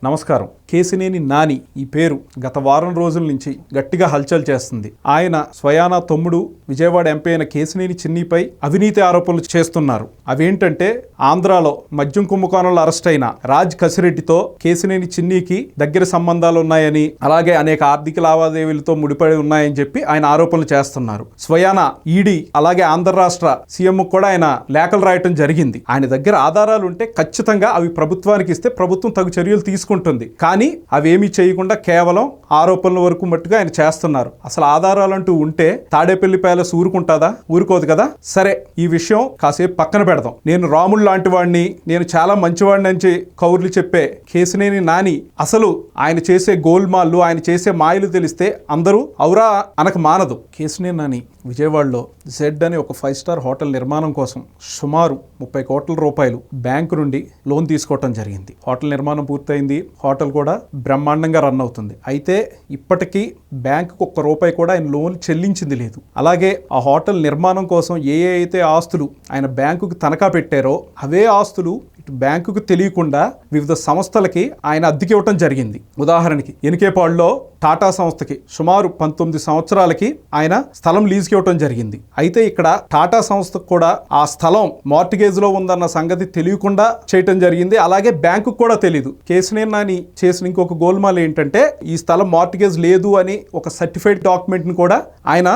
నమస్కారం. కేశినేని నాని ఈ పేరు గత వారం రోజుల నుంచి గట్టిగా హల్చల్ చేస్తుంది. ఆయన స్వయానా తమ్ముడు విజయవాడ ఎంపీ అయిన కేశినేని చిన్నిపై అవినీతి ఆరోపణలు చేస్తున్నారు. అవేంటంటే ఆంధ్రాలో మద్యం కుంభకోణంలో అరెస్ట్ అయిన రాజ్ కసిరెడ్డితో కేశినేని చిన్నికి దగ్గర సంబంధాలు ఉన్నాయని, అలాగే అనేక ఆర్థిక లావాదేవీలతో ముడిపడి ఉన్నాయని చెప్పి ఆయన ఆరోపణలు చేస్తున్నారు. స్వయానా ఈడీ అలాగే ఆంధ్ర రాష్ట్ర సీఎం కూడా ఆయన లేఖలు రాయటం జరిగింది. ఆయన దగ్గర ఆధారాలు ఉంటే ఖచ్చితంగా అవి ప్రభుత్వానికి ఇస్తే ప్రభుత్వం తగు చర్యలు తీసుకుంటుంది. కానీ అవేమీ చేయకుండా కేవలం ఆరోపణల వరకు మట్టుగా ఆయన చేస్తున్నారు. అసలు ఆధారాలంటూ ఉంటే తాడేపల్లి ప్యాలెస్ ఊరుకుంటుందా? ఊరుకోదు కదా. సరే, ఈ విషయం కాసేపు పక్కన పెడదాం. నేను రాముడు లాంటి వాడిని, నేను చాలా మంచివాడిని అని కౌర్లు చెప్పే కేశినేని నాని అసలు ఆయన చేసే గోల్మాళ్ళు, ఆయన చేసే మాయలు తెలిస్తే అందరూ ఔరా అనక మానదు. కేశినేని నాని విజయవాడలో జెడ్ అనే ఒక 5 స్టార్ హోటల్ నిర్మాణం కోసం సుమారు 30 కోట్ల రూపాయలు బ్యాంకు నుండి లోన్ తీసుకోవటం జరిగింది. హోటల్ నిర్మాణం పూర్తయింది. హోటల్ కూడా బ్రహ్మాండంగా రన్ అవుతుంది. అయితే ఇప్పటికీ బ్యాంకుకు ₹1 కూడా ఆయన లోన్ చెల్లించింది లేదు. అలాగే ఆ హోటల్ నిర్మాణం కోసం ఏ అయితే ఆస్తులు ఆయన బ్యాంకుకి తనఖా పెట్టారో అవే ఆస్తులు ఇటు బ్యాంకుకు తెలియకుండా వివిధ సంస్థలకి ఆయన అద్దెకి ఇవ్వటం జరిగింది. ఉదాహరణకి ఎనికేపాడులో టాటా సంస్థకి సుమారు 19 సంవత్సరాలకి ఆయన స్థలం లీజుకి ఇవ్వటం జరిగింది. అయితే ఇక్కడ టాటా సంస్థకు కూడా ఆ స్థలం మార్టిగేజ్ లో ఉందన్న సంగతి తెలియకుండా చేయటం జరిగింది. అలాగే బ్యాంకుకు కూడా తెలియదు. కేశినేని నాని చేసిన ఇంకొక గోల్మాల్ ఏంటంటే ఈ స్థలం మార్టిగేజ్ లేదు అని ఒక సర్టిఫైడ్ డాక్యుమెంట్ ని కూడా ఆయన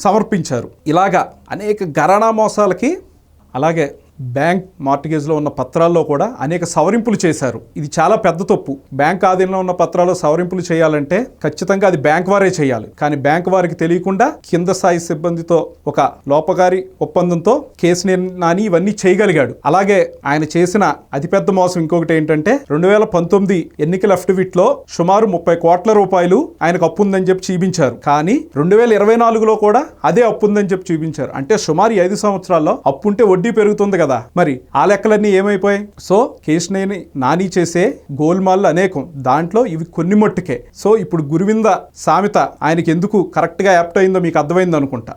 సమర్పించారు. ఇలాగా అనేక ఘరానా మోసాలకి, అలాగే బ్యాంక్ మార్టిగేజ్లో ఉన్న పత్రాల్లో కూడా అనేక సవరింపులు చేశారు. ఇది చాలా పెద్ద తప్పు. బ్యాంక్ ఆధీనంలో ఉన్న పత్రాల్లో సవరింపులు చేయాలంటే ఖచ్చితంగా అది బ్యాంక్ వారే చేయాలి. కానీ బ్యాంక్ వారికి తెలియకుండా కింద స్థాయి సిబ్బందితో ఒక లోపగారి ఒప్పందంతో కేశినేని నాని ఇవన్నీ చేయగలిగాడు. అలాగే ఆయన చేసిన అతిపెద్ద మోసం ఇంకొకటి ఏంటంటే 2019 ఎన్నికల అఫిడవిట్లో సుమారు 30 కోట్ల రూపాయలు ఆయనకు అప్పు ఉందని చెప్పి చూపించారు. కానీ 2024లో కూడా అదే అప్పు ఉందని చెప్పి చూపించారు. అంటే సుమారు 5 సంవత్సరాల్లో అప్పు ఉంటే వడ్డీ పెరుగుతుంది కదా. మరి ఆ లెక్కలన్నీ ఏమైపోయాయి? సో కేశినేని నాని చేసే గోల్మాళ్ళు అనేకం, దాంట్లో ఇవి కొన్ని మట్టుకే. సో ఇప్పుడు గురువింద సామెత ఆయనకి ఎందుకు కరెక్ట్గా యాప్ట్ అయిందో మీకు అర్థమైంది అనుకుంటా.